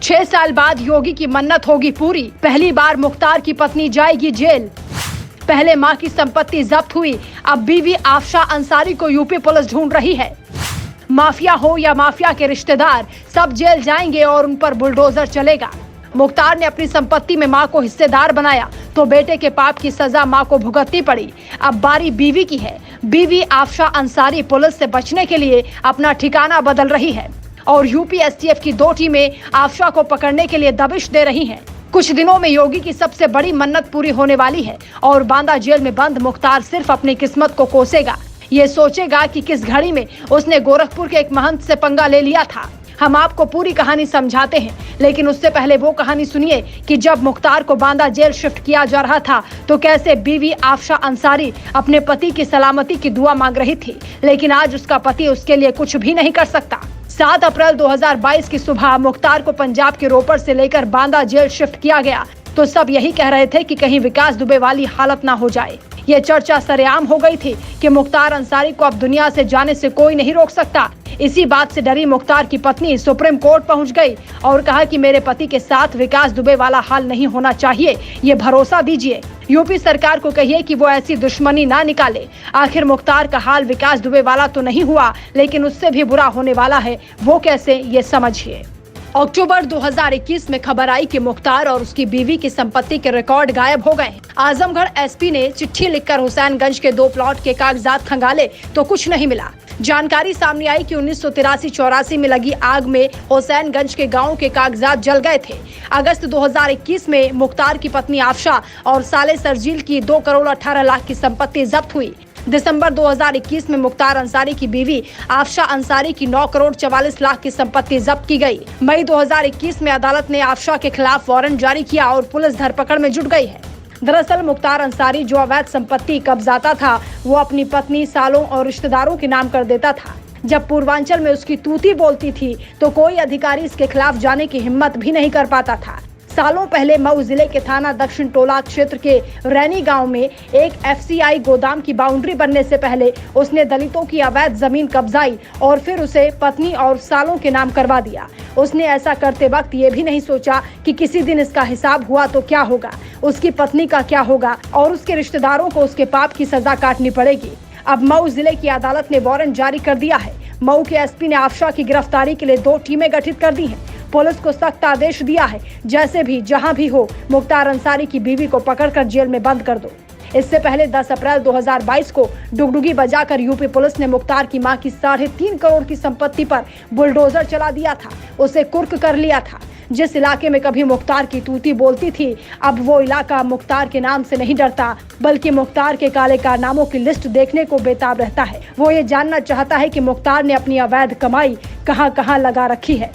6 साल बाद योगी की मन्नत होगी पूरी, पहली बार मुख्तार की पत्नी जाएगी जेल। पहले मां की संपत्ति जब्त हुई, अब बीवी आफशा अंसारी को यूपी पुलिस ढूंढ रही है। माफिया हो या माफिया के रिश्तेदार, सब जेल जाएंगे और उन पर बुलडोजर चलेगा। मुख्तार ने अपनी संपत्ति में मां को हिस्सेदार बनाया तो बेटे के पाप की सजा मां को भुगतनी पड़ी। अब बारी बीवी की है। बीवी आफशा अंसारी पुलिस से बचने के लिए अपना ठिकाना बदल रही है और यूपी एसटीएफ की 2 टीमें आफशा को पकड़ने के लिए दबिश दे रही हैं। कुछ दिनों में योगी की सबसे बड़ी मन्नत पूरी होने वाली है और बांदा जेल में बंद मुख्तार सिर्फ अपनी किस्मत को कोसेगा। ये सोचेगा कि किस घड़ी में उसने गोरखपुर के एक महंत से पंगा ले लिया था। हम आपको पूरी कहानी समझाते हैं, लेकिन उससे पहले वो कहानी सुनिए कि जब मुख्तार को बांदा जेल शिफ्ट किया जा रहा था तो कैसे बीवी आफशा अंसारी अपने पति की सलामती की दुआ मांग रही थी, लेकिन आज उसका पति उसके लिए कुछ भी नहीं कर सकता। 7 अप्रैल 2022 की सुबह मुख्तार को पंजाब के रोपड़ से लेकर बांदा जेल शिफ्ट किया गया तो सब यही कह रहे थे कि कहीं विकास दुबे वाली हालत ना हो जाए। ये चर्चा सरेआम हो गई थी कि मुख्तार अंसारी को अब दुनिया से जाने से कोई नहीं रोक सकता। इसी बात से डरी मुख्तार की पत्नी सुप्रीम कोर्ट पहुंच गई और कहा कि मेरे पति के साथ विकास दुबे वाला हाल नहीं होना चाहिए, ये भरोसा दीजिए। यूपी सरकार को कहिए कि वो ऐसी दुश्मनी ना निकाले। आखिर मुख्तार का हाल विकास दुबे वाला तो नहीं हुआ, लेकिन उससे भी बुरा होने वाला है। वो कैसे, ये समझिए। अक्टूबर 2021 में खबर आई कि मुख्तार और उसकी बीवी की संपत्ति के रिकॉर्ड गायब हो गए। आजमगढ़ एसपी ने चिट्ठी लिखकर हुसैनगंज के 2 प्लॉट के कागजात खंगाले तो कुछ नहीं मिला। जानकारी सामने आई कि 1983-84 में लगी आग में हुसैनगंज के गांव के कागजात जल गए थे। अगस्त 2021 में मुख्तार की पत्नी आफशा और साले सरजील की 2 करोड़ 18 लाख की संपत्ति जब्त हुई। दिसंबर 2021 में मुख्तार अंसारी की बीवी आफशा अंसारी की 9 करोड़ 44 लाख की संपत्ति जब्त की गई। मई 2021 में अदालत ने आफशा के खिलाफ वारंट जारी किया और पुलिस धरपकड़ में जुट गई है। दरअसल मुख्तार अंसारी जो अवैध संपत्ति कब्जाता था वो अपनी पत्नी, सालों और रिश्तेदारों के नाम कर देता था। जब पूर्वांचल में उसकी तूती बोलती थी तो कोई अधिकारी इसके खिलाफ जाने की हिम्मत भी नहीं कर पाता था। सालों पहले मऊ जिले के थाना दक्षिण टोला क्षेत्र के रैनी गांव में एक एफसीआई गोदाम की बाउंड्री बनने से पहले उसने दलितों की अवैध जमीन कब्जाई और फिर उसे पत्नी और सालों के नाम करवा दिया। उसने ऐसा करते वक्त ये भी नहीं सोचा कि किसी दिन इसका हिसाब हुआ तो क्या होगा, उसकी पत्नी का क्या होगा और उसके रिश्तेदारों को उसके पाप की सजा काटनी पड़ेगी। अब मऊ जिले की अदालत ने वारंट जारी कर दिया है। मऊ के एसपी ने आफशा की गिरफ्तारी के लिए 2 टीमें गठित कर दी हैं। पुलिस को सख्त आदेश दिया है, जैसे भी जहां भी हो मुख्तार अंसारी की बीवी को पकड़कर जेल में बंद कर दो। इससे पहले 10 अप्रैल 2022 को डुगडुगी बजाकर यूपी पुलिस ने मुख्तार की मां की 3.5 करोड़ की संपत्ति पर बुलडोजर चला दिया था, उसे कुर्क कर लिया था। जिस इलाके में कभी मुख्तार की तूती बोलती थी, अब वो इलाका मुख्तार के नाम से नहीं डरता, बल्कि मुख्तार के काले कारनामों की लिस्ट देखने को बेताब रहता है। वो ये जानना चाहता है कि मुख्तार ने अपनी अवैध कमाई कहां-कहां लगा रखी है।